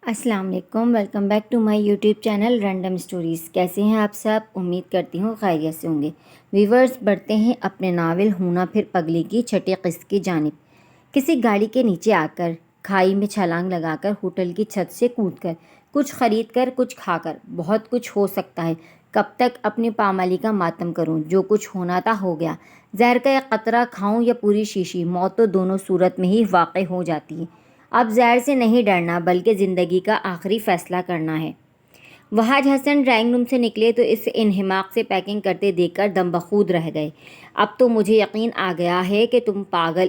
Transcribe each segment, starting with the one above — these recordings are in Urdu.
السلام علیکم، welcome back to my YouTube channel random stories. کیسے ہیں آپ سب؟ امید کرتی ہوں خیریت سے ہوں گے۔ ویورز، بڑھتے ہیں اپنے ناول ہونا پھر پگلی کی چھٹی قسط کی جانب۔ کسی گاڑی کے نیچے آ کر، کھائی میں چھلانگ لگا کر، ہوٹل کی چھت سے کود کر، کچھ خرید کر، کچھ کھا کر، بہت کچھ ہو سکتا ہے۔ کب تک اپنی پامالی کا ماتم کروں؟ جو کچھ ہونا تھا ہو گیا۔ زہر کا ایک قطرہ کھاؤں یا پوری شیشی، موت تو دونوں صورت میں ہی واقع ہو جاتی ہے۔ اب زہر سے نہیں ڈرنا، بلکہ زندگی کا آخری فیصلہ کرنا ہے۔ وحاج حسن ڈرائنگ روم سے نکلے تو اس انہماک سے پیکنگ کرتے دیکھ کر دم بخود رہ گئے۔ اب تو مجھے یقین آ گیا ہے کہ تم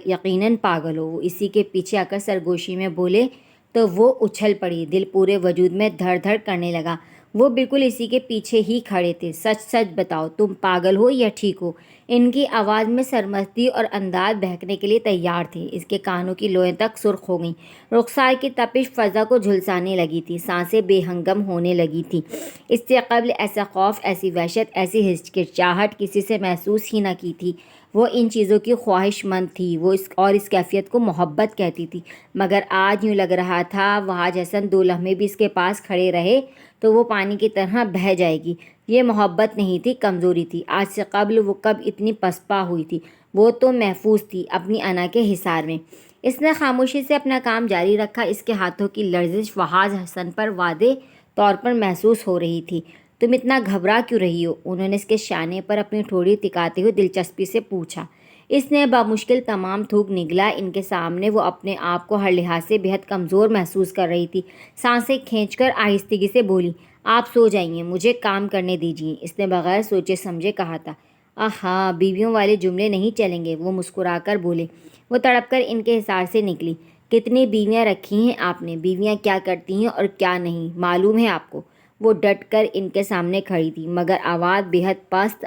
یقیناً پاگل ہو، وہ اسی کے پیچھے آ کر سرگوشی میں بولے تو وہ اچھل پڑی۔ دل پورے وجود میں دھڑ دھڑ کرنے لگا۔ وہ بالکل اسی کے پیچھے ہی کھڑے تھے۔ سچ سچ بتاؤ، تم پاگل ہو یا ٹھیک ہو؟ ان کی آواز میں سرمستی اور انداز بہکنے کے لیے تیار تھے۔ اس کے کانوں کی لوئیں تک سرخ ہو گئیں۔ رخسار کی تپش فضا کو جھلسانے لگی تھی، سانسیں بے ہنگم ہونے لگی تھیں۔ اس سے قبل ایسا خوف، ایسی وحشت، ایسی ہچکچاہٹ کسی سے محسوس ہی نہ کی تھی۔ وہ ان چیزوں کی خواہش مند تھی، اس کیفیت کو محبت کہتی تھی، مگر آج یوں لگ رہا تھا وحاج حسن 2 لمحے بھی اس کے پاس کھڑے رہے تو وہ پانی کی طرح بہہ جائے گی۔ یہ محبت نہیں تھی، کمزوری تھی۔ آج سے قبل وہ کب اتنی پسپا ہوئی تھی؟ وہ تو محفوظ تھی اپنی انا کے حصار میں۔ اس نے خاموشی سے اپنا کام جاری رکھا۔ اس کے ہاتھوں کی لرزش وحاج حسن پر واضح طور پر محسوس ہو رہی تھی۔ تم اتنا گھبرا کیوں رہی ہو؟ انہوں نے اس کے شانے پر اپنی ٹھوڑی ٹکاتے ہوئے دلچسپی سے پوچھا۔ اس نے بامشکل تمام تھوک نگلا۔ ان کے سامنے وہ اپنے آپ کو ہر لحاظ سے بہت کمزور محسوس کر رہی تھی۔ سانسیں کھینچ کر آہستگی سے بولی، آپ سو جائیے، مجھے کام کرنے دیجیے۔ اس نے بغیر سوچے سمجھے کہا تھا۔ آہا، بیویوں والے جملے نہیں چلیں گے، وہ مسکرا کر بولے۔ وہ تڑپ کر ان کے حصار سے نکلی۔ کتنی بیویاں رکھی ہیں آپ نے؟ بیویاں کیا کرتی ہیں اور کیا نہیں، معلوم ہے آپ کو؟ وہ ڈٹ کر ان کے سامنے کھڑی تھی، مگر آواز بہت پست،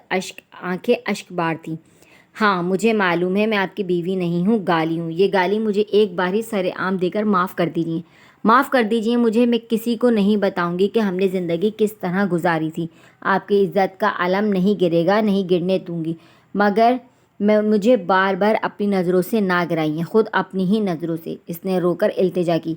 آنکھیں اشک بار تھیں۔ ہاں، مجھے معلوم ہے، میں آپ کی بیوی نہیں ہوں، گالی ہوں۔ یہ گالی مجھے ایک بار ہی سر عام دے کر معاف کر دیجیے۔ معاف کر دیجیے مجھے، میں کسی کو نہیں بتاؤں گی کہ ہم نے زندگی کس طرح گزاری تھی۔ آپ کی عزت کا علم نہیں گرے گا، نہیں گرنے دوں گی، مگر مجھے بار بار اپنی نظروں سے نہ گرائیے، خود اپنی ہی نظروں سے۔ اس نے رو کر التجا کی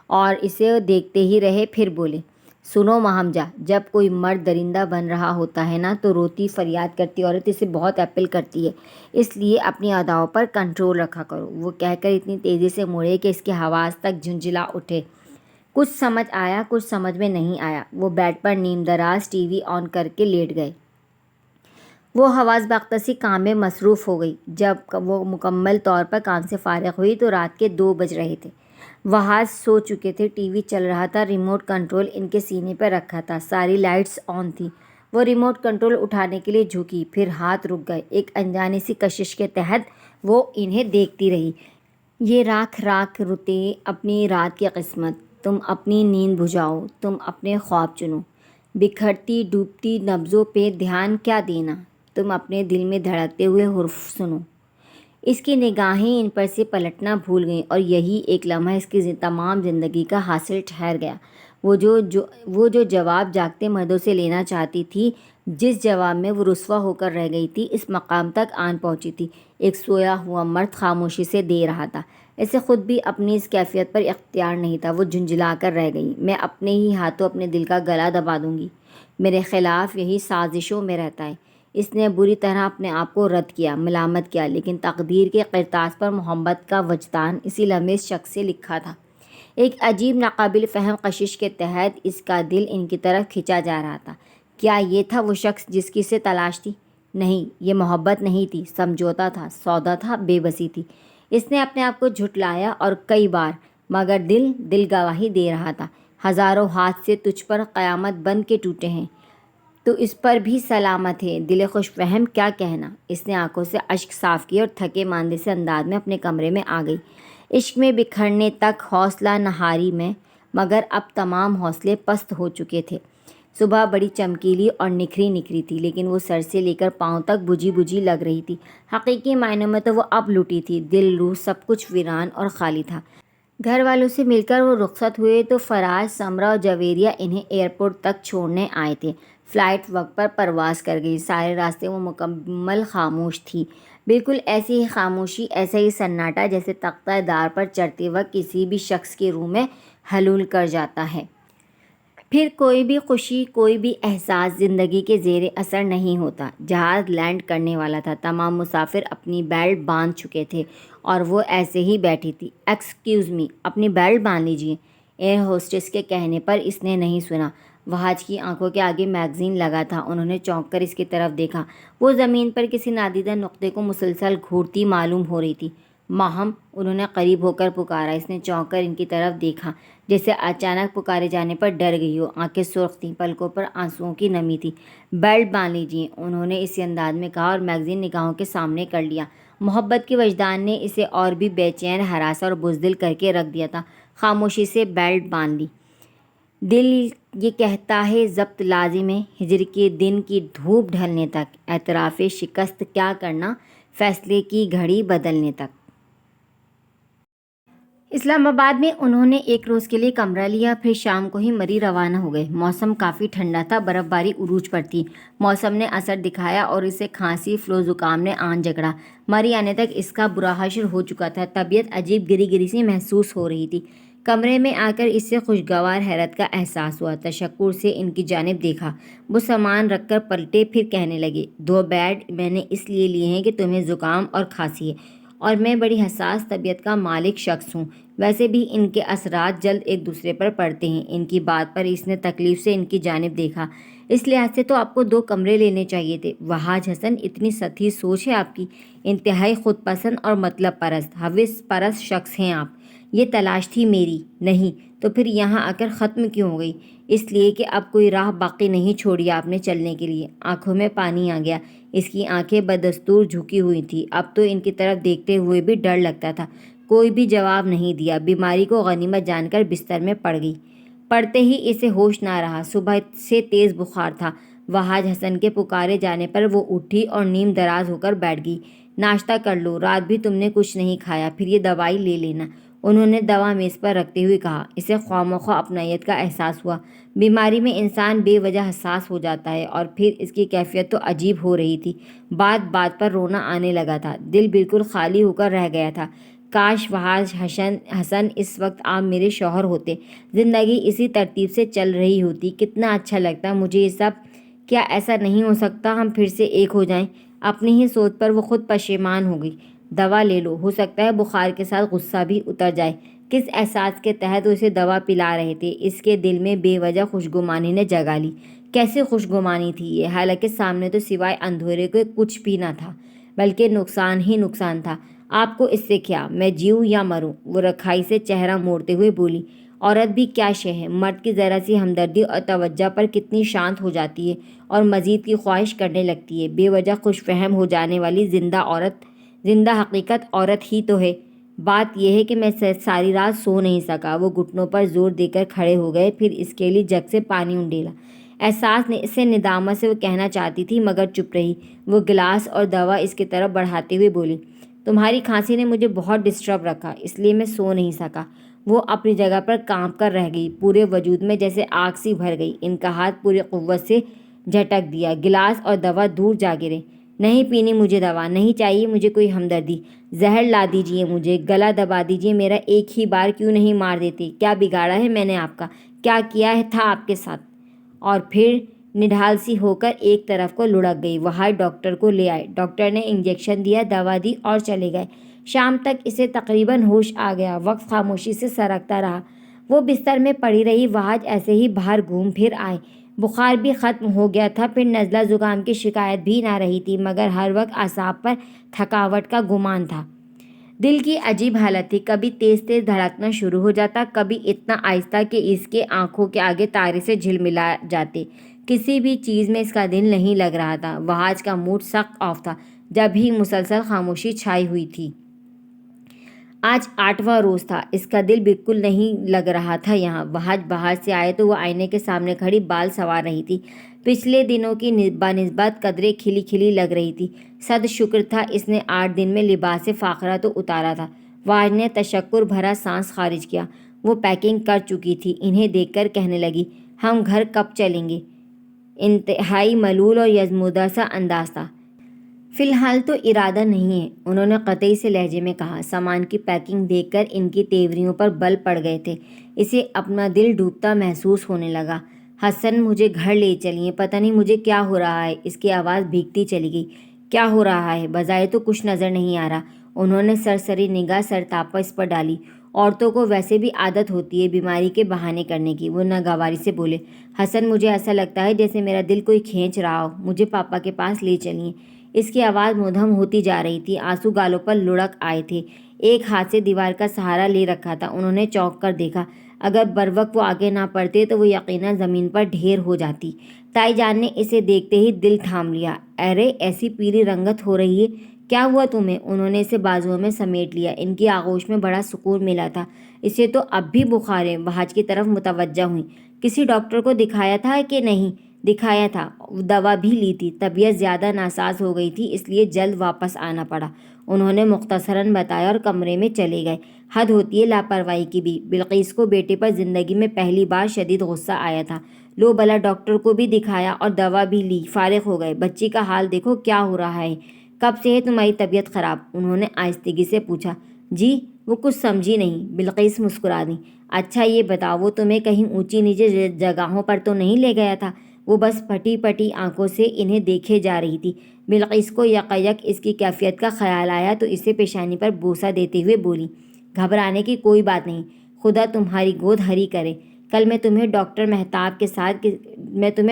اور اسے دیکھتے ہی رہے، پھر بولے، سنو مہمجا، جب کوئی مرد درندہ بن رہا ہوتا ہے نا تو روتی فریاد کرتی عورت اسے بہت ایپل کرتی ہے، اس لیے اپنی اداؤں پر کنٹرول رکھا کرو۔ وہ کہہ کر اتنی تیزی سے مڑے کہ اس کے حواس تک جھنجھلا اٹھے۔ کچھ سمجھ آیا، کچھ سمجھ میں نہیں آیا۔ وہ بیڈ پر نیم دراز ٹی وی آن کر کے لیٹ گئے۔ وہ حواس باختسی کام میں مصروف ہو گئی۔ جب وہ مکمل طور پر کام سے فارغ ہوئی تو رات کے 2 بج رہے تھے۔ وحاج سو چکے تھے، ٹی وی چل رہا تھا، ریموٹ کنٹرول ان کے سینے پر رکھا تھا، ساری لائٹس آن تھیں۔ وہ ریموٹ کنٹرول اٹھانے کے لیے جھکی، پھر ہاتھ رک گئے۔ ایک انجانی سی کشش کے تحت وہ انہیں دیکھتی رہی۔ یہ راکھ راکھ رتے اپنی رات کی قسمت، تم اپنی نیند بجھاؤ، تم اپنے خواب چنو، بکھرتی ڈوبتی نبضوں پہ دھیان کیا دینا، تم اپنے دل میں دھڑکتے ہوئے حرف سنو۔ اس کی نگاہیں ان پر سے پلٹنا بھول گئیں اور یہی ایک لمحہ اس کی تمام زندگی کا حاصل ٹھہر گیا۔ وہ جو جواب جاگتے مردوں سے لینا چاہتی تھی، جس جواب میں وہ رسوا ہو کر رہ گئی تھی، اس مقام تک آن پہنچی تھی۔ ایک سویا ہوا مرد خاموشی سے دے رہا تھا۔ اسے خود بھی اپنی اس کیفیت پر اختیار نہیں تھا۔ وہ جھنجھلا کر رہ گئی۔ میں اپنے ہی ہاتھوں اپنے دل کا گلا دبا دوں گی۔ میرے خلاف یہی سازشوں میں رہتا ہے۔ اس نے بری طرح اپنے آپ کو رد کیا، ملامت کیا، لیکن تقدیر کے قرطاس پر محبت کا وجدان اسی لمحے اس شخص سے لکھا تھا۔ ایک عجیب ناقابل فہم کشش کے تحت اس کا دل ان کی طرف کھینچا جا رہا تھا۔ کیا یہ تھا وہ شخص جس کی اسے تلاش تھی؟ نہیں، یہ محبت نہیں تھی، سمجھوتا تھا، سودا تھا، بے بسی تھی۔ اس نے اپنے آپ کو جھٹلایا اور کئی بار، مگر دل گواہی دے رہا تھا۔ ہزاروں ہاتھ سے تجھ پر قیامت بن کے ٹوٹے ہیں، تو اس پر بھی سلامت ہے، دل خوش فہم کیا کہنا۔ اس نے آنکھوں سے اشک صاف کیے اور تھکے ماندے سے انداز میں اپنے کمرے میں آ گئی۔ عشق میں بکھرنے تک حوصلہ نہاری میں، مگر اب تمام حوصلے پست ہو چکے تھے۔ صبح بڑی چمکیلی اور نکھری تھی، لیکن وہ سر سے لے کر پاؤں تک بجھی لگ رہی تھی۔ حقیقی معنوں میں تو وہ اب لٹی تھی، دل، روح، سب کچھ ویران اور خالی تھا۔ گھر والوں سے مل کر وہ رخصت ہوئے تو فراز، سمرا اور جویریہ انہیں ایئرپورٹ تک چھوڑنے آئے تھے۔ فلائٹ وقت پر پرواز کر گئی۔ سارے راستے وہ مکمل خاموش تھی، بالکل ایسی ہی خاموشی، ایسا ہی سناٹا جیسے تختہ دار پر چڑھتے وقت کسی بھی شخص کی روح میں حلول کر جاتا ہے۔ پھر کوئی بھی خوشی، کوئی بھی احساس زندگی کے زیر اثر نہیں ہوتا۔ جہاز لینڈ کرنے والا تھا، تمام مسافر اپنی بیلٹ باندھ چکے تھے اور وہ ایسے ہی بیٹھی تھی۔ ایکسکیوز می، اپنی بیلٹ باندھ لیجیے۔ ایئر ہوسٹس کے کہنے پر اس نے نہیں سنا۔ وہاج کی آنکھوں کے آگے میگزین لگا تھا، انہوں نے چونک کر اس کی طرف دیکھا۔ وہ زمین پر کسی نادیدہ نقطے کو مسلسل گھورتی معلوم ہو رہی تھی۔ ماہم، انہوں نے قریب ہو کر پکارا۔ اس نے چونک کر ان کی طرف دیکھا، جیسے اچانک پکارے جانے پر ڈر گئی ہو۔ آنکھیں سرخ تھیں، پلکوں پر آنسوؤں کی نمی تھی۔ بیلٹ باندھ لیجیے، انہوں نے اسی انداز میں کہا اور میگزین نگاہوں کے سامنے کر لیا۔ محبت کے وجدان نے اسے اور بھی بے چین، ہراساں اور بزدل کر کے رکھ دیا تھا۔ خاموشی سے بیلٹ باندھ لی۔ دل یہ کہتا ہے ضبط لازم ہے، ہجر کے دن کی دھوپ ڈھلنے تک، اعتراف شکست کیا کرنا، فیصلے کی گھڑی بدلنے تک۔ اسلام آباد میں انہوں نے ایک روز کے لیے کمرہ لیا، پھر شام کو ہی مری روانہ ہو گئے۔ موسم کافی ٹھنڈا تھا، برف باری عروج پر تھی۔ موسم نے اثر دکھایا اور اسے کھانسی، فلو زکام نے آن جکڑا۔ مری آنے تک اس کا برا حشر ہو چکا تھا۔ طبیعت عجیب گری گری سی محسوس ہو رہی تھی۔ کمرے میں آ کر اس سے خوشگوار حیرت کا احساس ہوا۔ تشکر سے ان کی جانب دیکھا۔ وہ سامان رکھ کر پلٹے، پھر کہنے لگے، 2 بیڈ میں نے اس لیے لیے ہیں کہ تمہیں زکام اور کھانسی ہے، اور میں بڑی حساس طبیعت کا مالک شخص ہوں۔ ویسے بھی ان کے اثرات جلد ایک دوسرے پر پڑتے ہیں۔ ان کی بات پر اس نے تکلیف سے ان کی جانب دیکھا۔ اس لحاظ سے تو آپ کو 2 کمرے لینے چاہیے تھے۔ وہاج حسن، اتنی سطحی سوچ ہے آپ کی، انتہائی خود پسند اور مطلب پرست، ہوس پرست شخص ہیں آپ۔ یہ تلاش تھی میری؟ نہیں تو پھر یہاں آ کر ختم کیوں ہو گئی؟ اس لیے کہ اب کوئی راہ باقی نہیں چھوڑی آپ نے چلنے کے لیے۔ آنکھوں میں پانی آ گیا۔ اس کی آنکھیں بدستور جھکی ہوئی تھیں۔ اب تو ان کی طرف دیکھتے ہوئے بھی ڈر لگتا تھا۔ کوئی بھی جواب نہیں دیا۔ بیماری کو غنیمت جان کر بستر میں پڑ گئی۔ پڑتے ہی اسے ہوش نہ رہا۔ صبح سے تیز بخار تھا۔ وہاج حسن کے پکارے جانے پر وہ اٹھی اور نیم دراز ہو کر بیٹھ گئی۔ ناشتہ کر لو، رات بھی تم نے کچھ نہیں کھایا، پھر یہ دوائی لے لینا، انہوں نے دوا میز پر رکھتے ہوئے کہا۔ اسے خواہ مخواہ اپنائیت کا احساس ہوا۔ بیماری میں انسان بے وجہ حساس ہو جاتا ہے، اور پھر اس کی کیفیت تو عجیب ہو رہی تھی۔ بات بات پر رونا آنے لگا تھا۔ دل بالکل خالی ہو کر رہ گیا تھا۔ کاش وہاج حسن اس وقت آپ میرے شوہر ہوتے، زندگی اسی ترتیب سے چل رہی ہوتی، کتنا اچھا لگتا مجھے یہ سب۔ کیا ایسا نہیں ہو سکتا ہم پھر سے ایک ہو جائیں؟ اپنی ہی سوچ پر وہ خود پشیمان ہو گئی۔ دوا لے لو، ہو سکتا ہے بخار کے ساتھ غصہ بھی اتر جائے۔ کس احساس کے تحت وہ اسے دوا پلا رہے تھے؟ اس کے دل میں بے وجہ خوشگمانی نے جگہ لی۔ کیسے خوشگمانی تھی یہ؟ حالانکہ سامنے تو سوائے اندھیرے کے کچھ بھی نہ تھا، بلکہ نقصان ہی نقصان تھا۔ آپ کو اس سے کیا؟ میں جیوں یا مروں؟ وہ رکھائی سے چہرہ موڑتے ہوئے بولی۔ عورت بھی کیا شے ہے، مرد کی ذرا سی ہمدردی اور توجہ پر کتنی شانت ہو جاتی ہے اور مزید کی خواہش کرنے لگتی ہے۔ بے وجہ خوش فہم ہو جانے والی زندہ حقیقت عورت ہی تو ہے۔ بات یہ ہے کہ میں ساری رات سو نہیں سکا۔ وہ گھٹنوں پر زور دے کر کھڑے ہو گئے، پھر اس کے لیے جگ سے پانی انڈیلا۔ احساس نے اسے ندامت سے وہ کہنا چاہتی تھی مگر چپ رہی۔ وہ گلاس اور دوا اس کی طرف بڑھاتے ہوئے بولی، تمہاری کھانسی نے مجھے بہت ڈسٹرب رکھا، اس لیے میں سو نہیں سکا۔ وہ اپنی جگہ پر کانپ کر رہ گئی، پورے وجود میں جیسے آگ سی بھر گئی۔ ان کا ہاتھ پوری قوت سے جھٹک دیا۔ گلاس اور دوا دور جا گرے۔ نہیں پینی مجھے دوا، نہیں چاہیے مجھے کوئی ہمدردی۔ زہر لا دیجیے مجھے، گلا دبا دیجیے میرا، ایک ہی بار کیوں نہیں مار دیتے؟ کیا بگاڑا ہے میں نے آپ کا؟ کیا کیا تھا آپ کے ساتھ؟ اور پھر نڈھال سی ہو کر ایک طرف کو لڑک گئی۔ وہاں ڈاکٹر کو لے آئے۔ ڈاکٹر نے انجیکشن دیا، دوا دی اور چلے گئے۔ شام تک اسے تقریباً ہوش آ گیا۔ وقت خاموشی سے سرکتا رہا۔ وہ بستر میں پڑی رہی۔ وہاج ایسے ہی باہر گھوم پھر آئے۔ بخار بھی ختم ہو گیا تھا، پھر نزلہ زکام کی شکایت بھی نہ رہی تھی، مگر ہر وقت اعصاب پر تھکاوٹ کا گمان تھا۔ دل کی عجیب حالت تھی، کبھی تیز تیز دھڑکنا شروع ہو جاتا، کبھی اتنا آہستہ کہ اس کے آنکھوں کے آگے تارے سے جھلملا جاتے۔ کسی بھی چیز میں اس کا دل نہیں لگ رہا تھا۔ وہاج کا موڈ سخت آف تھا، جب ہی مسلسل خاموشی چھائی ہوئی تھی۔ آج 8واں روز تھا، اس کا دل بالکل نہیں لگ رہا تھا یہاں۔ وہاج باہر سے آئے تو وہ آئینے کے سامنے کھڑی بال سنوار رہی تھی۔ پچھلے دنوں کی بنسبت قدرے کھلی کھلی لگ رہی تھی۔ صد شکر تھا اس نے 8 دن میں لباس فاخرہ تو اتارا تھا۔ وہاج نے تشکر بھرا سانس خارج کیا۔ وہ پیکنگ کر چکی تھی۔ انہیں دیکھ کر کہنے لگی، ہم گھر کب چلیں گے؟ انتہائی ملول اور یزمودہ سا انداز تھا۔ فی الحال تو ارادہ نہیں ہے، انہوں نے قطعی سے لہجے میں کہا۔ سامان کی پیکنگ دیکھ کر ان کی تیوریوں پر بل پڑ گئے تھے۔ اسے اپنا دل ڈوبتا محسوس ہونے لگا۔ حسن مجھے گھر لے چلیے، پتہ نہیں مجھے کیا ہو رہا ہے۔ اس کی آواز بھیگتی چلی گئی۔ کیا ہو رہا ہے؟ بظاہر تو کچھ نظر نہیں آ رہا۔ انہوں نے سرسری نگاہ سرتاپا اس پر ڈالی۔ عورتوں کو ویسے بھی عادت ہوتی ہے بیماری کے بہانے کرنے کی۔ وہ ناگواری سے بولے، حسن مجھے ایسا لگتا ہے جیسے میرا دل کوئی کھینچ رہا ہو، مجھے پاپا کے پاس لے چلیے۔ اس کی آواز مدھم ہوتی جا رہی تھی، آنسو گالوں پر لڑک آئے تھے۔ ایک ہاتھ سے دیوار کا سہارا لے رکھا تھا۔ انہوں نے چونک کر دیکھا، اگر بروقت وہ آگے نہ پڑتے تو وہ یقیناً زمین پر ڈھیر ہو جاتی۔ تائی جان نے اسے دیکھتے ہی دل تھام لیا۔ ارے ایسی پیلی رنگت ہو رہی ہے، کیا ہوا تمہیں؟ انہوں نے اسے بازوؤں میں سمیٹ لیا۔ ان کی آغوش میں بڑا سکون ملا تھا۔ اسے تو اب بھی بخار ہے۔ وہاج کی طرف متوجہ ہوئی۔ کسی ڈاکٹر کو دکھایا تھا کہ نہیں؟ دکھایا تھا، دوا بھی لی تھی، طبیعت زیادہ ناساز ہو گئی تھی، اس لیے جلد واپس آنا پڑا، انہوں نے مختصراً بتایا اور کمرے میں چلے گئے۔ حد ہوتی ہے لاپرواہی کی بھی۔ بلقیس کو بیٹے پر زندگی میں پہلی بار شدید غصہ آیا تھا۔ لو بلا، ڈاکٹر کو بھی دکھایا اور دوا بھی لی، فارغ ہو گئے۔ بچی کا حال دیکھو کیا ہو رہا ہے۔ کب سے ہے تمہاری طبیعت خراب؟ انہوں نے آہستگی سے پوچھا۔ جی؟ وہ کچھ سمجھی نہیں۔ بلقیس مسکرا دی۔ اچھا یہ بتاؤ، وہ تمہیں کہیں اونچی نیچے جگہوں پر تو نہیں لے گیا تھا؟ وہ بس پھٹی پھٹی آنکھوں سے انہیں دیکھے جا رہی تھی۔ بلقیس کو یکایک اس کی کیفیت کا خیال آیا تو اسے پیشانی پر بوسہ دیتے ہوئے بولی، گھبرانے کی کوئی بات نہیں، خدا تمہاری گود ہری کرے۔ کل میں تمہیں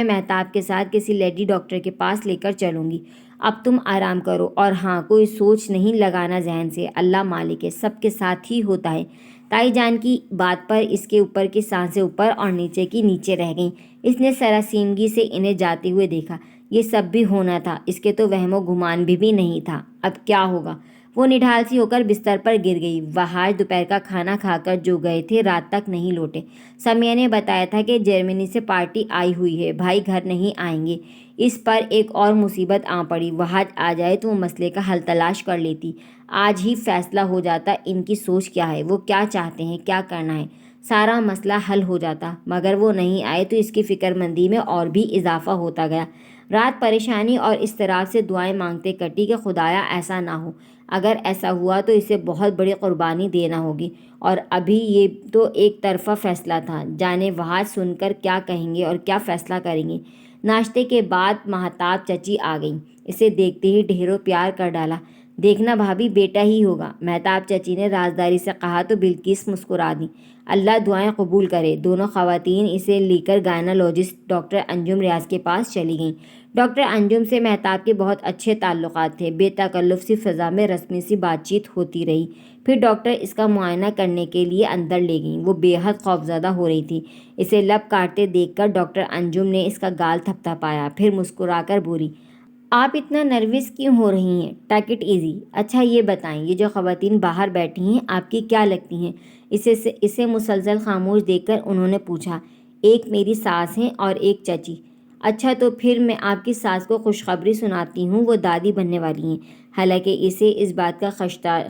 مہتاب کے ساتھ کسی لیڈی ڈاکٹر کے پاس لے کر چلوں گی۔ اب تم آرام کرو، اور ہاں، کوئی سوچ نہیں لگانا ذہن سے، اللہ مالک ہے، سب کے ساتھ ہی ہوتا ہے۔ تائی جان کی بات پر اس کے اوپر کی سانسیں اوپر اور نیچے کی نیچے رہ گئیں۔ اس نے سراسیمگی سے انہیں جاتے ہوئے دیکھا۔ یہ سب بھی ہونا تھا، اس کے تو وہم و گمان بھی نہیں تھا۔ اب کیا ہوگا؟ وہ نڈھال سی ہو کر بستر پر گر گئی۔ وہاج دوپہر کا کھانا کھا کر جو گئے تھے، رات تک نہیں لوٹے۔ سمیہ نے بتایا تھا کہ جرمنی سے پارٹی آئی ہوئی ہے، بھائی گھر نہیں آئیں گے۔ اس پر ایک اور مصیبت آ پڑی، وہاج آ جائے تو وہ مسئلے کا حل تلاش کر لیتی۔ آج ہی فیصلہ ہو جاتا ان کی سوچ کیا ہے، وہ کیا چاہتے ہیں، کیا کرنا ہے، سارا مسئلہ حل ہو جاتا۔ مگر وہ نہیں آئے تو اس کی فکر مندی میں اور بھی اضافہ ہوتا گیا۔ رات پریشانی اور اضطراب سے دعائیں مانگتے کٹی کہ خدایا ایسا نہ ہو، اگر ایسا ہوا تو اسے بہت بڑی قربانی دینا ہوگی، اور ابھی یہ تو ایک طرفہ فیصلہ تھا، جانے وہاج سن کر کیا کہیں گے اور کیا فیصلہ کریں گے۔ ناشتے کے بعد مہتاب چچی آ گئیں۔ اسے دیکھتے ہی ڈھیروں پیار کر ڈالا۔ دیکھنا بھابھی، بیٹا ہی ہوگا، مہتاب چچی نے رازداری سے کہا تو بلقیس مسکرا دی۔ اللہ دعائیں قبول کرے۔ دونوں خواتین اسے لے کر گائنالوجسٹ ڈاکٹر انجم ریاض کے پاس چلی گئیں۔ ڈاکٹر انجم سے مہتاب کے بہت اچھے تعلقات تھے۔ بے تکلف سی فضا میں رسمی سی بات چیت ہوتی رہی۔ پھر ڈاکٹر اس کا معائنہ کرنے کے لیے اندر لے گئیں۔ وہ بے حد خوفزدہ ہو رہی تھی۔ اسے لب کاٹتے دیکھ کر ڈاکٹر انجم نے اس کا گال تھپتھپایا، پھر مسکرا کر بولی، آپ اتنا نروس کیوں ہو رہی ہیں؟ Take it easy. اچھا یہ بتائیں، یہ جو خواتین باہر بیٹھی ہیں آپ کی کیا لگتی ہیں؟ اسے مسلسل خاموش دیکھ کر انہوں نے پوچھا۔ ایک میری ساس ہیں اور ایک چچی۔ اچھا تو پھر میں آپ کی ساس کو خوشخبری سناتی ہوں، وہ دادی بننے والی ہیں۔ حالانکہ اسے اس بات کا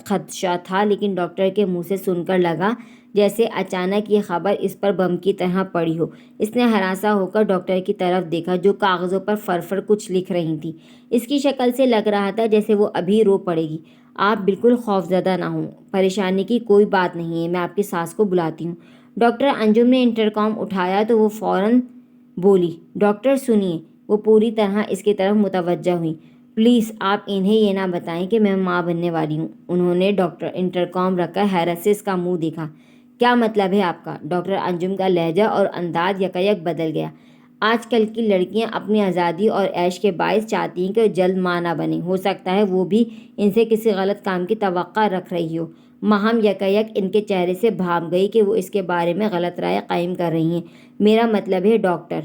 خدشہ تھا، لیکن ڈاکٹر کے منہ سے سن کر لگا جیسے اچانک یہ خبر اس پر بم کی طرح پڑی ہو۔ اس نے ہراساں ہو کر ڈاکٹر کی طرف دیکھا جو کاغذوں پر فر کچھ لکھ رہی تھی۔ اس کی شکل سے لگ رہا تھا جیسے وہ ابھی رو پڑے گی۔ آپ بالکل خوفزدہ نہ ہوں، پریشانی کی کوئی بات نہیں ہے، میں آپ کی ساس کو بلاتی ہوں۔ ڈاکٹر انجم نے انٹرکام اٹھایا تو وہ فوراً بولی، ڈاکٹر سنیے۔ وہ پوری طرح اس کی طرف متوجہ ہوئی۔ پلیز آپ انہیں یہ نہ بتائیں کہ میں ماں بننے والی ہوں۔ انہوں نے ڈاکٹر انٹرکام رکھ کر حیرت سے اس کا منہ دیکھا۔ کیا مطلب ہے آپ کا؟ ڈاکٹر انجم کا لہجہ اور انداز یکایک بدل گیا۔ آج کل کی لڑکیاں اپنی آزادی اور عیش کے باعث چاہتی ہیں کہ جلد ماں نہ بنیں، ہو سکتا ہے وہ بھی ان سے کسی غلط کام کی توقع رکھ رہی ہو۔ ماہم یکایک ان کے چہرے سے بھاپ گئی کہ وہ اس کے بارے میں غلط رائے قائم کر رہی ہیں۔ میرا مطلب ہے ڈاکٹر،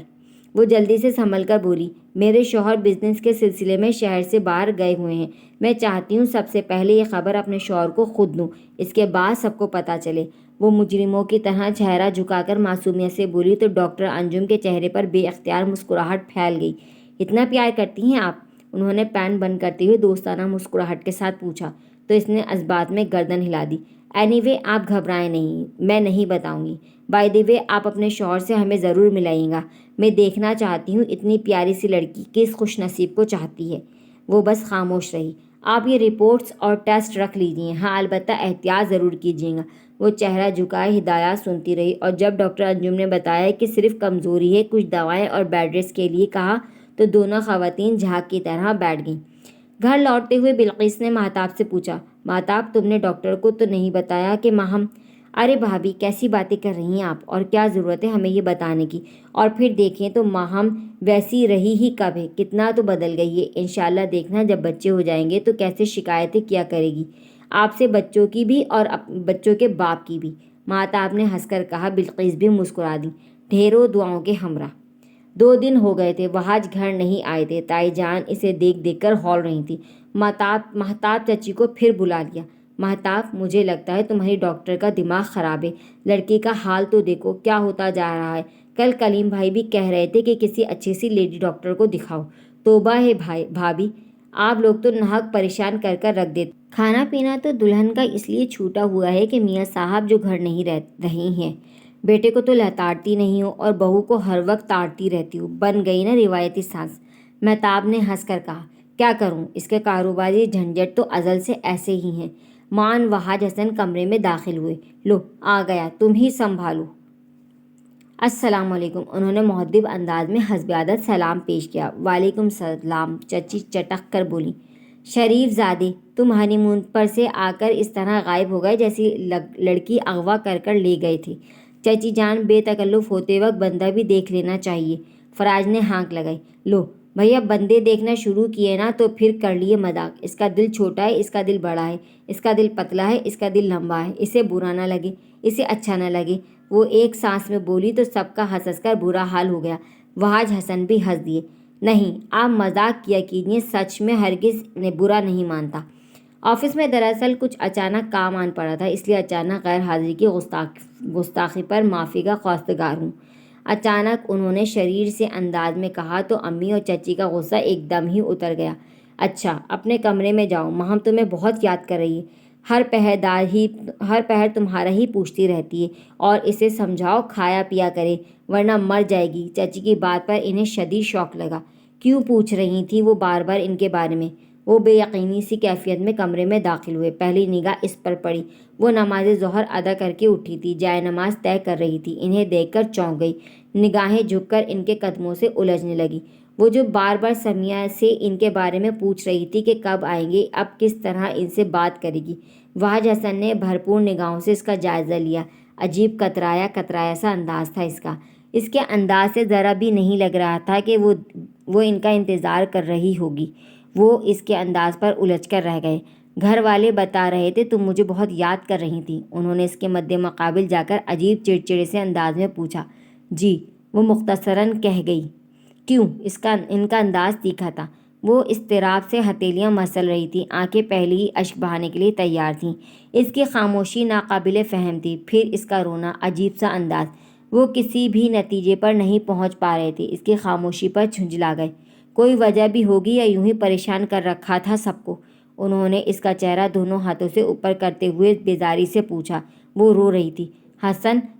وہ جلدی سے سنبھل کر بولی، میرے شوہر بزنس کے سلسلے میں شہر سے باہر گئے ہوئے ہیں۔ میں چاہتی ہوں سب سے پہلے یہ خبر اپنے شوہر کو خود دوں، اس کے بعد سب کو پتہ چلے۔ وہ مجرموں کی طرح چہرہ جھکا کر معصومیت سے بولی تو ڈاکٹر انجم کے چہرے پر بے اختیار مسکراہٹ پھیل گئی۔ اتنا پیار کرتی ہیں آپ؟ انہوں نے پین بند کرتے ہوئے دوستانہ مسکراہٹ کے ساتھ پوچھا تو اس نے اس بات میں گردن ہلا دی۔ اینی وے آپ گھبرائیں نہیں، میں نہیں بتاؤں گی۔ بائی دی وے آپ اپنے شوہر سے ہمیں ضرور ملائیں گا، میں دیکھنا چاہتی ہوں اتنی پیاری سی لڑکی کس خوش نصیب کو چاہتی ہے۔ وہ بس خاموش رہی۔ آپ یہ رپورٹس اور ٹیسٹ رکھ لیجئے، ہاں البتہ احتیاط ضرور کیجیے گا۔ وہ چہرہ جھکائے ہدایات سنتی رہی، اور جب ڈاکٹر انجم نے بتایا کہ صرف کمزوری ہے، کچھ دوائیں اور بیڈ ریسٹ کے لیے کہا، تو دونوں خواتین جھاگ کی طرح بیٹھ گئیں۔ گھر لوٹتے ہوئے بلقیس نے مہتاب سے پوچھا، مہتاب تم نے ڈاکٹر کو تو نہیں بتایا کہ ماہم؟ ارے بھابھی کیسی باتیں کر رہی ہیں آپ، اور کیا ضرورت ہے ہمیں یہ بتانے کی؟ اور پھر دیکھیں تو ماہم ویسی رہی ہی کب ہے، کتنا تو بدل گئی ہے۔ انشاءاللہ دیکھنا جب بچے ہو جائیں گے تو کیسے شکایتیں کیا کرے گی آپ سے، بچوں کی بھی اور بچوں کے باپ کی بھی۔ مہتاب نے ہنس کر کہا۔ بلقیس بھی مسکرا دی، ڈھیروں دعاؤں کے ہمراہ۔ 2 دن ہو گئے تھے وہاج گھر نہیں آئے تھے۔ تائی جان اسے دیکھ دیکھ کر ہول رہی تھی۔ مہتاب چچی کو پھر بلا لیا۔ مہتاب مجھے لگتا ہے تمہاری ڈاکٹر کا دماغ خراب ہے، لڑکی کا حال تو دیکھو کیا ہوتا جا رہا ہے۔ کل کلیم بھائی بھی کہہ رہے تھے کہ کسی اچھی سی لیڈی ڈاکٹر کو دکھاؤ۔ توبہ ہے بھابھی، آپ لوگ تو ناحق پریشان کر کر رکھ دیتے۔ کھانا پینا تو دلہن کا اس لیے چھوٹا ہوا ہے کہ میاں صاحب جو گھر نہیں رہی ہیں، بیٹے کو تو لتاڑتی نہیں ہو اور بہو کو ہر وقت تاڑتی رہتی ہو، بن گئی نا روایتی ساز۔ مہتاب نے ہنس کر کہا، کیا کروں، اس کے کاروباری جھنجٹ تو ازل سے ایسے ہی ہیں۔ مان وہاج حسن کمرے میں داخل ہوئے۔ لو آ گیا، تم ہی سنبھالو۔ السلام علیکم، انہوں نے مہذب انداز میں حسب عادت سلام پیش کیا۔ وعلیکم السلام، چچی چٹک کر بولی۔ شریف زادے، تم ہنی مون پر سے آ کر اس طرح غائب ہو گئے جیسی لڑکی اغوا کر کر لے گئے تھے۔ چچی جان، بے تکلف ہوتے وقت بندہ بھی دیکھ لینا چاہیے۔ فراج نے ہانک لگائی۔ لو بھیا بندے دیکھنا شروع کیے نا تو پھر کر لیے مذاق۔ اس کا دل چھوٹا ہے، اس کا دل بڑا ہے، اس کا دل پتلا ہے، اس کا دل لمبا ہے، اسے برا نہ لگے، اسے اچھا نہ لگے۔ وہ ایک سانس میں بولی تو سب کا ہنس ہنس کر برا حال ہو گیا۔ وہاج حسن بھی ہنس دیے۔ نہیں آپ مذاق کیا کیجیے، سچ میں ہرگز برا نہیں مانتا۔ آفس میں دراصل کچھ اچانک کام آن پڑا تھا، اس لیے اچانک غیر حاضری کی گستاخی پر معافی کا خواستگار ہوں۔ اچانک انہوں نے شریر سے انداز میں کہا تو امی اور چچی کا غصہ ایک دم ہی اتر گیا۔ اچھا اپنے کمرے میں جاؤ، ماہم تمہیں بہت یاد کر رہی ہے، ہر پہر تمہارا ہی پوچھتی رہتی ہے، اور اسے سمجھاؤ کھایا پیا کرے ورنہ مر جائے گی۔ چچی کی بات پر انہیں شدید شوق لگا۔ کیوں پوچھ رہی تھی وہ بار بار ان کے بارے میں؟ وہ بے یقینی سی کیفیت میں کمرے میں داخل ہوئے۔ پہلی نگاہ اس پر پڑی، وہ نماز ظہر ادا کر کے اٹھی تھی، جائے نماز طے کر رہی تھی۔ انہیں دیکھ کر چونک گئی، نگاہیں جھک کر ان کے قدموں سے الجھنے لگی۔ وہ جو بار بار سمیہ سے ان کے بارے میں پوچھ رہی تھی کہ کب آئیں گے، اب کس طرح ان سے بات کرے گی۔ وہاج حسن نے بھرپور نگاہوں سے اس کا جائزہ لیا۔ عجیب کترایا سا انداز تھا اس کا۔ اس کے انداز سے ذرا بھی نہیں لگ رہا تھا کہ وہ ان کا انتظار کر رہی ہوگی۔ وہ اس کے انداز پر الجھ کر رہ گئے۔ گھر والے بتا رہے تھے تم مجھے بہت یاد کر رہی تھیں، انہوں نے اس کے مد مقابل جا کر عجیب چڑچڑے سے انداز میں پوچھا۔ جی، وہ مختصراً کہہ گئی۔ کیوں؟ ان کا انداز تیکھا تھا۔ وہ اضطراب سے ہتھیلیاں مسل رہی تھی، آنکھیں پہلے ہی اشک بہانے کے لیے تیار تھیں۔ اس کی خاموشی ناقابل فہم تھی، پھر اس کا رونا، عجیب سا انداز۔ وہ کسی بھی نتیجے پر نہیں پہنچ پا رہے تھے، اس کی خاموشی پر جھنجھلا گئے۔ کوئی وجہ بھی ہوگی یا یوں ہی پریشان کر رکھا تھا سب کو؟ انہوں نے اس کا چہرہ دونوں ہاتھوں سے اوپر کرتے ہوئے بیزاری سے پوچھا۔ وہ رو رہی تھی۔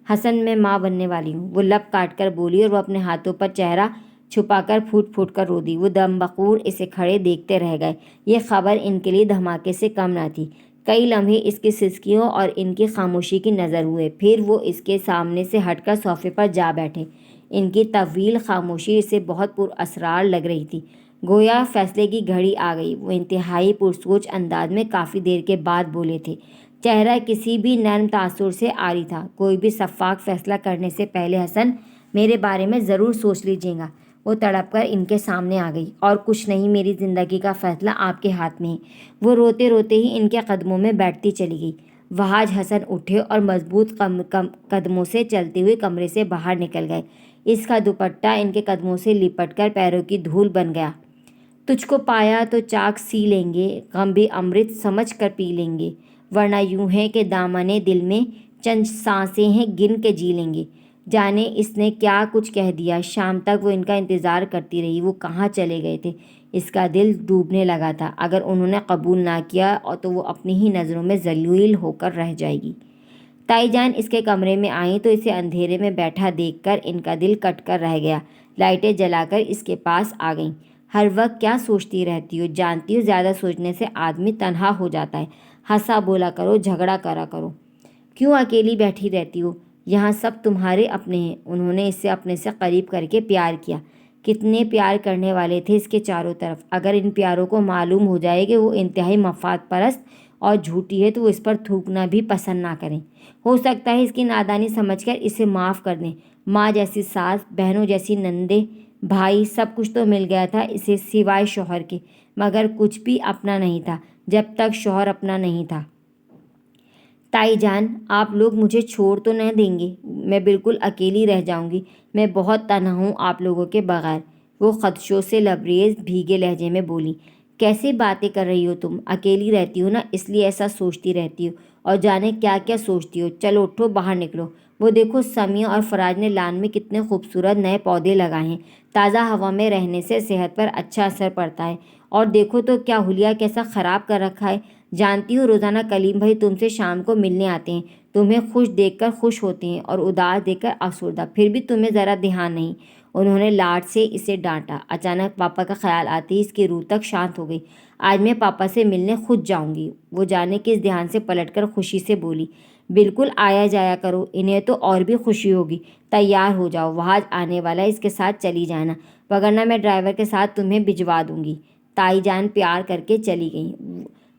حسن میں ماں بننے والی ہوں، وہ لب کاٹ کر بولی، اور وہ اپنے ہاتھوں پر چہرہ چھپا کر پھوٹ پھوٹ کر رو دی۔ وہ دم بخور اسے کھڑے دیکھتے رہ گئے۔ یہ خبر ان کے لیے دھماکے سے کم نہ تھی۔ کئی لمحے اس کی سسکیوں اور ان کی خاموشی کی نظر ہوئے، پھر وہ اس کے سامنے سے ہٹ کر صوفے پر جا بیٹھے۔ ان کی طویل خاموشی اسے بہت پر اسرار لگ رہی تھی، گویا فیصلے کی گھڑی آ گئی۔ وہ انتہائی پرسوچ انداز میں کافی دیر کے بعد بولے تھے، چہرہ کسی بھی نرم تاثر سے عاری تھا۔ کوئی بھی شفاف فیصلہ کرنے سے پہلے حسن میرے بارے میں ضرور سوچ لیجیے گا۔ وہ تڑپ کر ان کے سامنے آ گئی۔ اور کچھ نہیں، میری زندگی کا فیصلہ آپ کے ہاتھ میں ہے۔ وہ روتے روتے ہی ان کے قدموں میں بیٹھتی چلی گئی۔ وہاج حسن اٹھے اور مضبوط قدموں سے چلتے ہوئے کمرے سے باہر نکل گئے۔ اس کا دوپٹہ ان کے قدموں سے لپٹ کر پیروں کی دھول بن گیا۔ تجھ کو پایا تو چاک سی لیں گے، غم بھی امرت سمجھ کر پی لیں گے، ورنہ یوں ہے کہ دامنِ دل میں چند سانسیں ہیں گن کے جی لیں گے۔ جانے اس نے کیا کچھ کہہ دیا۔ شام تک وہ ان کا انتظار کرتی رہی۔ وہ کہاں چلے گئے تھے؟ اس کا دل ڈوبنے لگا تھا۔ اگر انہوں نے قبول نہ کیا تو وہ اپنی ہی نظروں میں ذلیل ہو کر رہ جائے گی۔ تائی جان اس کے کمرے میں آئیں تو اسے اندھیرے میں بیٹھا دیکھ کر ان کا دل کٹ کر رہ گیا۔ لائٹیں جلا کر اس کے پاس آ گئیں۔ ہر وقت کیا سوچتی رہتی ہو؟ جانتی ہو زیادہ سوچنے سے آدمی تنہا ہو جاتا ہے۔ ہنسا بولا کرو، جھگڑا کرا کرو، کیوں اکیلی بیٹھی رہتی ہو؟ یہاں سب تمہارے اپنے ہیں۔ انہوں نے اسے اپنے سے قریب کر کے پیار کیا۔ کتنے پیار کرنے والے تھے اس کے چاروں طرف۔ اگر ان پیاروں کو معلوم ہو جائے کہ وہ انتہائی مفاد پرست اور جھوٹی ہے تو وہ اس پر تھوکنا بھی پسند نہ کریں۔ ہو سکتا ہے اس کی نادانی سمجھ کر اسے معاف کر دیں۔ ماں جیسی ساس، بہنوں جیسی نندیں، بھائی، سب کچھ تو مل گیا تھا اسے سوائے شوہر کے، مگر کچھ بھی اپنا نہیں تھا جب تک شوہر اپنا نہیں تھا۔ تائی جان، آپ لوگ مجھے چھوڑ تو نہ دیں گے؟ میں بالکل اکیلی رہ جاؤں گی، میں بہت تنہا ہوں آپ لوگوں کے بغیر، وہ خدشوں سے لبریز بھیگے لہجے میں بولی۔ کیسے باتیں کر رہی ہو تم؟ اکیلی رہتی ہو نا، اس لیے ایسا سوچتی رہتی ہو، اور جانے کیا کیا سوچتی ہو۔ چلو اٹھو، باہر نکلو۔ وہ دیکھو، سمیہ اور فراج نے لان میں کتنے خوبصورت نئے پودے لگائے ہیں۔ تازہ ہوا میں رہنے سے صحت پر اچھا اثر پڑتا ہے۔ اور دیکھو تو کیا حلیہ کیسا خراب کر رکھا ہے۔ جانتی ہو روزانہ کلیم بھائی تم سے شام کو ملنے آتے ہیں، تمہیں خوش دیکھ کر خوش ہوتے ہیں اور اداس دیکھ کر افسردہ، پھر بھی تمہیں ذرا دھیان نہیں۔ انہوں نے لاڈ سے اسے ڈانٹا۔ اچانک پاپا کا خیال آتے ہی اس کی روح تک شانت ہو گئی۔ آج میں پاپا سے ملنے خود جاؤں گی، وہ جانے کس دھیان سے پلٹ کر خوشی سے بولی۔ بالکل آیا جایا کرو، انہیں تو اور بھی خوشی ہوگی۔ تیار ہو جاؤ، وہاں آنے والا ہے، اس کے ساتھ چلی جانا، وگرنہ میں ڈرائیور کے ساتھ تمہیں بھجوا دوں گی۔ تائی جان پیار کر کے چلی گئیں۔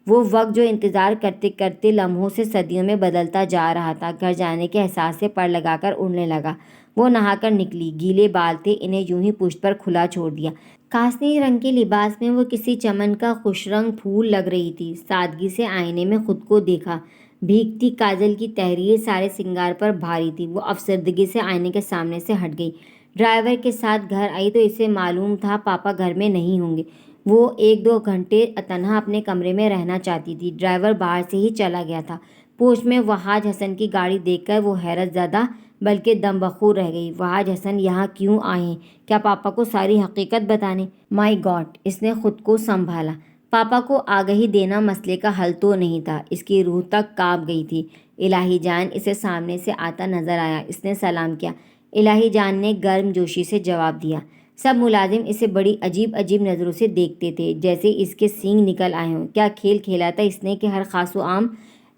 وہ وقت جو انتظار کرتے کرتے لمحوں سے صدیوں میں بدلتا جا رہا تھا، گھر جانے کے احساس سے پر لگا کر اڑنے لگا۔ وہ نہا کر نکلی، گیلے بال تھے، انہیں یوں ہی پشت پر کھلا چھوڑ دیا۔ کاسنی رنگ کے لباس میں وہ کسی چمن کا خوش رنگ پھول لگ رہی تھی۔ سادگی سے آئینے میں خود کو دیکھا۔ بھیگتی کاجل کی تحریر سارے سنگار پر بھاری تھی۔ وہ افسردگی سے آئینے کے سامنے سے ہٹ گئی۔ ڈرائیور کے ساتھ گھر آئی تو اسے معلوم تھا پاپا گھر میں نہیں ہوں گے۔ وہ 1-2 گھنٹے تنہا اپنے کمرے میں رہنا چاہتی تھی۔ ڈرائیور باہر سے ہی چلا گیا تھا۔ پوچھ میں وہاج حسن کی گاڑی دیکھ کر وہ حیرت زدہ بلکہ دم بخور رہ گئی۔ وہاج حسن یہاں کیوں آئے ہیں؟ کیا پاپا کو ساری حقیقت بتانے؟ مائی گاڈ! اس نے خود کو سنبھالا۔ پاپا کو آگہی دینا مسئلے کا حل تو نہیں تھا۔ اس کی روح تک کانپ گئی تھی۔ الہی جان اسے سامنے سے آتا نظر آیا۔ اس نے سلام کیا۔ الہی جان نے گرم جوشی سے جواب دیا۔ سب ملازم اسے بڑی عجیب عجیب نظروں سے دیکھتے تھے، جیسے اس کے سینگ نکل آئے ہوں۔ کیا کھیل کھیلا تھا اس نے کہ ہر خاص و عام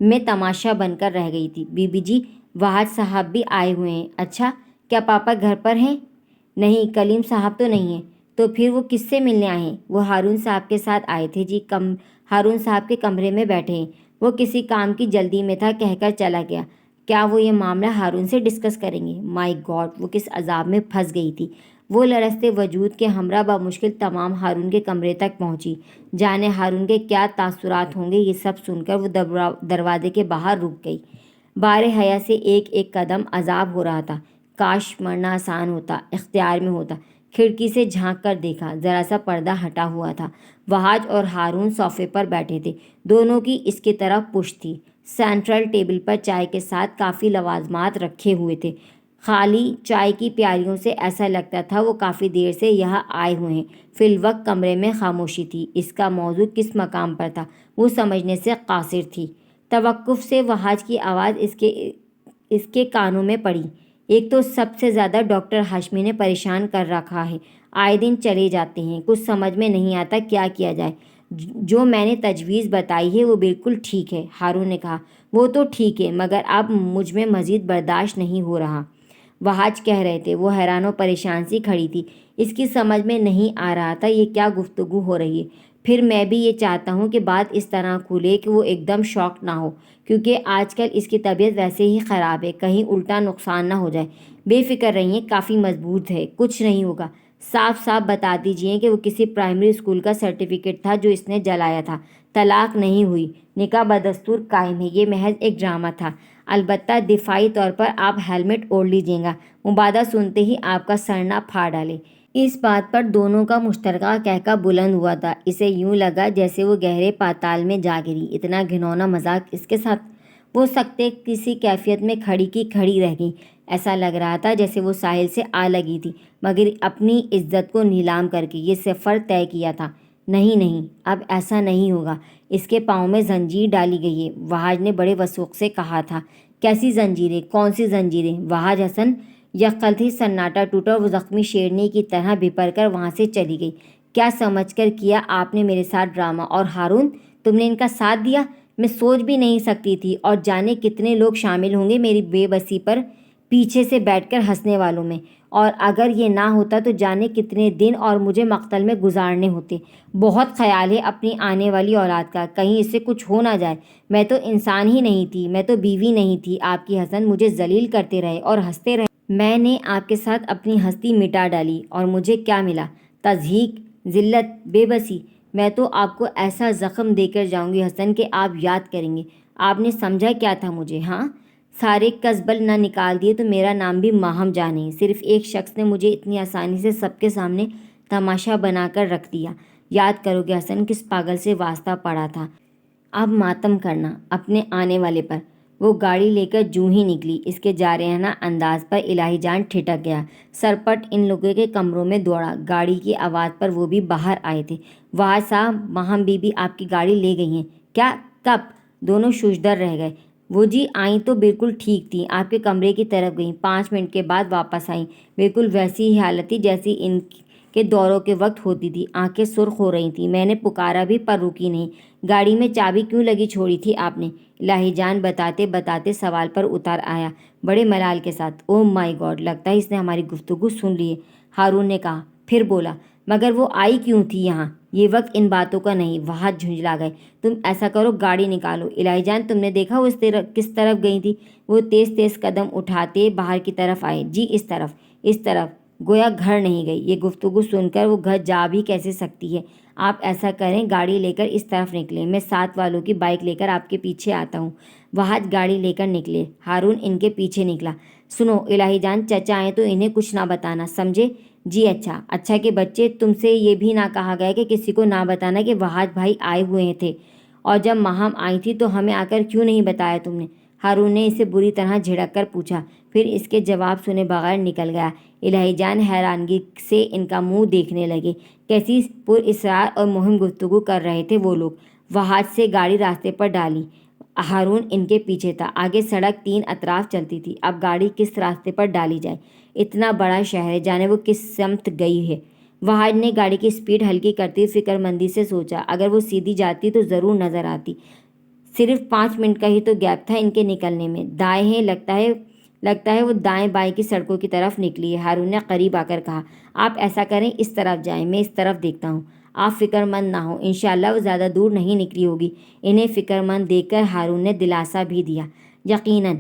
میں تماشا بن کر رہ گئی تھی۔ بی بی جی، وہاج صاحب بھی آئے ہوئے ہیں۔ اچھا، کیا پاپا گھر پر ہیں؟ نہیں، کلیم صاحب تو نہیں ہیں۔ تو پھر وہ کس سے ملنے آئے ہیں؟ وہ ہارون صاحب کے ساتھ آئے تھے جی، ہارون صاحب کے کمرے میں بیٹھے ہیں۔ وہ کسی کام کی جلدی میں تھا، کہہ کر چلا گیا۔ کیا وہ یہ معاملہ ہارون سے ڈسکس کریں گے؟ مائی گاڈ! وہ کس عذاب میں پھنس گئی تھی۔ وہ لرزتے وجود کے ہمراہ بمشکل تمام ہارون کے کمرے تک پہنچی۔ جانے ہارون کے کیا تاثرات ہوں گے یہ سب سن کر وہ دروازے کے باہر رک گئی۔ بار حیا سے ایک ایک قدم عذاب ہو رہا تھا۔ کاش مرنا آسان ہوتا، اختیار میں ہوتا۔ کھڑکی سے جھانک کر دیکھا، ذرا سا پردہ ہٹا ہوا تھا۔ وہاج اور ہارون صوفے پر بیٹھے تھے، دونوں کی اس کی طرف پشت تھی۔ سینٹرل ٹیبل پر چائے کے ساتھ کافی لوازمات رکھے ہوئے تھے۔ خالی چائے کی پیالیوں سے ایسا لگتا تھا وہ کافی دیر سے یہاں آئے ہوئے ہیں۔ فی الوقت کمرے میں خاموشی تھی۔ اس کا موضوع کس مقام پر تھا وہ سمجھنے سے قاصر تھی۔ توقف سے وہاج کی آواز اس کے کانوں میں پڑی۔ ایک تو سب سے زیادہ ڈاکٹر ہاشمی نے پریشان کر رکھا ہے، آئے دن چلے جاتے ہیں، کچھ سمجھ میں نہیں آتا کیا کیا جائے۔ جو میں نے تجویز بتائی ہے وہ بالکل ٹھیک ہے، ہارون نے کہا۔ وہ تو ٹھیک ہے، مگر اب مجھ میں مزید برداشت نہیں ہو رہا، وہاج کہہ رہے تھے۔ وہ حیران و پریشان سی کھڑی تھی۔ اس کی سمجھ میں نہیں آ رہا تھا یہ کیا گفتگو ہو رہی ہے۔ پھر میں بھی یہ چاہتا ہوں کہ بات اس طرح کھلے کہ وہ ایک دم شاک نہ ہو، کیونکہ آج کل اس کی طبیعت ویسے ہی خراب ہے، کہیں الٹا نقصان نہ ہو جائے۔ بے فکر رہیے، کافی مضبوط ہے، کچھ نہیں ہوگا۔ صاف صاف بتا دیجئے کہ وہ کسی پرائمری اسکول کا سرٹیفکیٹ تھا جو اس نے جلایا تھا۔ طلاق نہیں ہوئی، نکاح بدستور قائم ہے، یہ محض ایک ڈرامہ تھا۔ البتہ دفاعی طور پر آپ ہیلمٹ اوڑھ لیجیے گا، مبادا سنتے ہی آپ کا سر نہ پھاڑ ڈالے۔ اس بات پر دونوں کا مشترکہ کہکہ بلند ہوا تھا۔ اسے یوں لگا جیسے وہ گہرے پاتال میں جا گری۔ اتنا گھنونا مذاق اس کے ساتھ! وہ سکتے کسی کیفیت میں کھڑی کی کھڑی رہ گئی۔ ایسا لگ رہا تھا جیسے وہ ساحل سے آ لگی تھی، مگر اپنی عزت کو نیلام کر کے۔ یہ سفر طے کیا تھا۔ نہیں نہیں، اب ایسا نہیں ہوگا۔ اس کے پاؤں میں زنجیر ڈالی گئی ہے، وہاج نے بڑے وثوق سے کہا تھا۔ کیسی زنجیریں؟ کون سی زنجیریں؟ وہاج حسن! یکخلت ہی سناٹا ٹوٹا اور وہ زخمی شیرنی کی طرح بھپر کر وہاں سے چلی گئی۔ کیا سمجھ کر کیا آپ نے میرے ساتھ ڈرامہ؟ اور ہارون، تم نے ان کا ساتھ دیا؟ میں سوچ بھی نہیں سکتی تھی، اور جانے کتنے لوگ شامل ہوں گے میری بے بسی پر پیچھے سے بیٹھ کر ہنسنے والوں میں، اور اگر یہ نہ ہوتا تو جانے کتنے دن اور مجھے مقتل میں گزارنے ہوتے۔ بہت خیال ہے اپنی آنے والی اولاد کا، کہیں اس سے کچھ ہو نہ جائے۔ میں تو انسان ہی نہیں تھی، میں تو بیوی نہیں تھی۔ آپ کی حسن مجھے ذلیل کرتے رہے اور ہنستے رہے۔ میں نے آپ کے ساتھ اپنی ہستی مٹا ڈالی، اور مجھے کیا ملا؟ تضحیک، ذلت، بے بسی۔ میں تو آپ کو ایسا زخم دے کر جاؤں گی حسن کہ آپ یاد کریں گے آپ نے سمجھا کیا تھا مجھے۔ ہاں، سارے قصبل نہ نکال دیے تو میرا نام بھی ماہم جاں نہیں۔ صرف ایک شخص نے مجھے اتنی آسانی سے سب کے سامنے تماشا بنا کر رکھ دیا۔ یاد کرو کہ حسن کس پاگل سے واسطہ پڑا تھا۔ اب ماتم کرنا اپنے آنے والے پر۔ وہ گاڑی لے کر جوں ہی نکلی، اس کے جارحانہ انداز پر الہی جان ٹھٹک گیا۔ سرپٹ ان لوگوں کے کمروں میں دوڑا۔ گاڑی کی آواز پر وہ بھی باہر آئے تھے۔ وہاج صاحب، ماہم بی بی آپ کی گاڑی لے گئی ہیں۔ کیا؟ کب؟ دونوں ششدر رہ گئے۔ وہ جی آئیں تو بالکل ٹھیک تھیں، آپ کے کمرے کی طرف گئیں، 5 منٹ کے بعد واپس آئیں، بالکل ویسی ہی حالت تھی جیسی ان کے دوروں کے وقت ہوتی تھی۔ آنکھیں سرخ ہو رہی تھیں۔ میں نے پکارا بھی پر رکی نہیں۔ گاڑی میں چابی کیوں لگی چھوڑی تھی آپ نے؟ الہی جان بتاتے بتاتے سوال پر اتر آیا، بڑے ملال کے ساتھ۔ او مائی گاڈ، لگتا ہے اس نے ہماری گفتگو سن لی ہے، ہارون نے کہا۔ پھر بولا، مگر وہ آئی کیوں تھی یہاں؟ یہ وقت ان باتوں کا نہیں۔ وہاج جھنجلا گئے۔ تم ایسا کرو، گاڑی نکالو۔ الہی جان، تم نے دیکھا وہ کس طرف گئی تھی؟ وہ تیز تیز قدم اٹھاتے باہر کی طرف آئے۔ جی اس طرف، اس طرف، گویا گھر نہیں گئی۔ یہ گفتگو سن کر وہ گھر جا بھی کیسے سکتی ہے؟ آپ ایسا کریں، گاڑی لے کر اس طرف نکلیں، میں 7 والوں کی بائک لے کر آپ کے پیچھے آتا ہوں۔ وہاج گاڑی لے کر نکلے۔ ہارون ان کے پیچھے نکلا۔ سنو الہی جان، چچا آئیں تو انہیں کچھ نہ بتانا، سمجھے؟ جی اچھا۔ اچھا کہ بچے، تم سے یہ بھی نہ کہا گیا کہ کسی کو نہ بتانا کہ وہاج بھائی آئے ہوئے تھے، اور جب ماہم آئی تھی تو ہمیں آ کر کیوں نہیں بتایا تم نے؟ ہارون نے اسے بری طرح جھڑک کر پوچھا، پھر اس کے جواب سنے بغیر نکل گیا۔ الہی جان حیرانگی سے ان کا منہ دیکھنے لگے۔ کیسی پر اسرار اور مہم گفتگو کر رہے تھے وہ لوگ۔ وہاج سے گاڑی راستے پر ڈالی۔ ہارون ان کے پیچھے تھا۔ آگے سڑک 3 اطراف چلتی تھی۔ اب گاڑی کس راستے پر ڈالی جائے؟ اتنا بڑا شہر ہے، جانے وہ کس سمت گئی ہے۔ وہاج نے گاڑی کی سپیڈ ہلکی کرتی فکر مندی سے سوچا، اگر وہ سیدھی جاتی تو ضرور نظر آتی۔ صرف 5 منٹ کا ہی تو گیپ تھا ان کے نکلنے میں۔ دائیں ہیں، لگتا ہے وہ دائیں بائیں کی سڑکوں کی طرف نکلی ہے۔ ہارون نے قریب آ کر کہا، آپ ایسا کریں، اس طرف جائیں، میں اس طرف دیکھتا ہوں۔ آپ فکر مند نہ ہوں، انشاءاللہ وہ زیادہ دور نہیں نکلی ہوگی۔ انہیں فکر مند دیکھ کر ہارون نے دلاسا بھی دیا۔ یقیناً،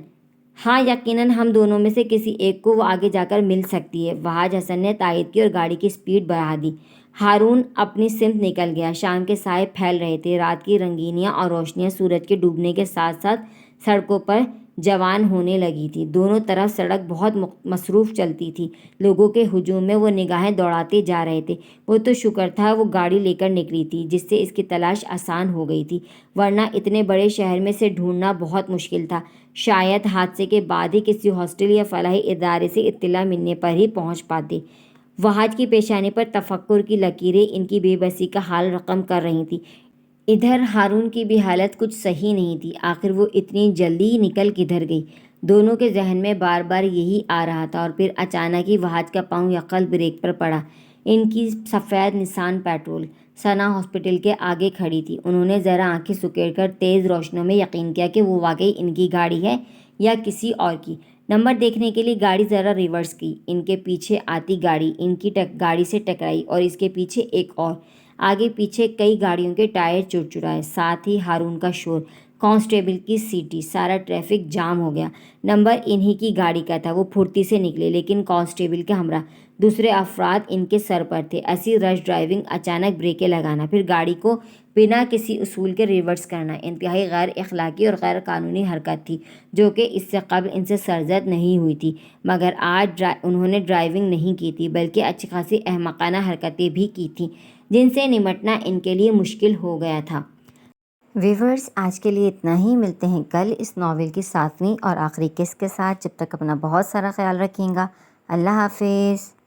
ہاں یقیناً، ہم دونوں میں سے کسی ایک کو وہ آگے جا کر مل سکتی ہے۔ وہاج حسن نے تائید کی اور گاڑی کی سپیڈ بڑھا دی۔ ہارون اپنی سمت نکل گیا۔ شام کے سائے پھیل رہے تھے۔ رات کی رنگینیاں اور روشنیاں سورج کے ڈوبنے کے ساتھ ساتھ سڑکوں پر جوان ہونے لگی تھی۔ دونوں طرف سڑک بہت مصروف چلتی تھی۔ لوگوں کے ہجوم میں وہ نگاہیں دوڑاتے جا رہے تھے۔ وہ تو شکر تھا وہ گاڑی لے کر نکلی تھی، جس سے اس کی تلاش آسان ہو گئی تھی، ورنہ اتنے بڑے شہر میں سے ڈھونڈنا بہت مشکل تھا۔ شاید حادثے کے بعد ہی کسی ہاسٹل یا فلاحی ادارے سے اطلاع ملنے پر ہی پہنچ پاتے۔ وہاج کی پیشانی پر تفکر کی لکیریں ان کی بے بسی کا حال رقم کر رہی تھیں۔ ادھر ہارون کی بھی حالت کچھ صحیح نہیں تھی۔ آخر وہ اتنی جلدی نکل کدھر گئی؟ دونوں کے ذہن میں بار بار یہی آ رہا تھا، اور پھر اچانک ہی وہاج کا پاؤں یکل بریک پر پڑا۔ ان کی سفید نسان پیٹرول ثنا ہاسپٹل کے آگے کھڑی تھی۔ انہوں نے ذرا آنکھیں سکیڑ کر تیز روشنیوں میں یقین کیا کہ وہ واقعی ان کی گاڑی ہے یا کسی اور کی۔ نمبر دیکھنے کے لیے گاڑی ذرا ریورس کی۔ ان کے پیچھے آتی گاڑی ان کی گاڑی سے ٹکرائی، اور اس کے پیچھے ایک اور۔ آگے پیچھے کئی گاڑیوں کے ٹائر چڑچڑائے، ساتھ ہی ہارون کا شور، کانسٹیبل کی سیٹی، سارا ٹریفک جام ہو گیا۔ نمبر انہی کی گاڑی کا تھا۔ وہ پھرتی سے نکلے، لیکن کانسٹیبل کے ہمراہ دوسرے افراد ان کے سر پر تھے۔ ایسی رش ڈرائیونگ، اچانک بریکیں لگانا، پھر گاڑی کو بنا کسی اصول کے ریورس کرنا، انتہائی غیر اخلاقی اور غیر قانونی حرکت تھی، جو کہ اس سے قبل ان سے سرزد نہیں ہوئی تھی۔ مگر آج انہوں نے ڈرائیونگ نہیں کی تھی، بلکہ اچھی خاصی احمقانہ حرکتیں بھی کی تھیں، جن سے نمٹنا ان کے لیے مشکل ہو گیا تھا۔ ویورز، آج کے لیے اتنا ہی۔ ملتے ہیں کل اس ناول کی 7ویں اور آخری قسط کے ساتھ۔ جب تک اپنا بہت سارا خیال رکھیں گا۔ اللہ حافظ۔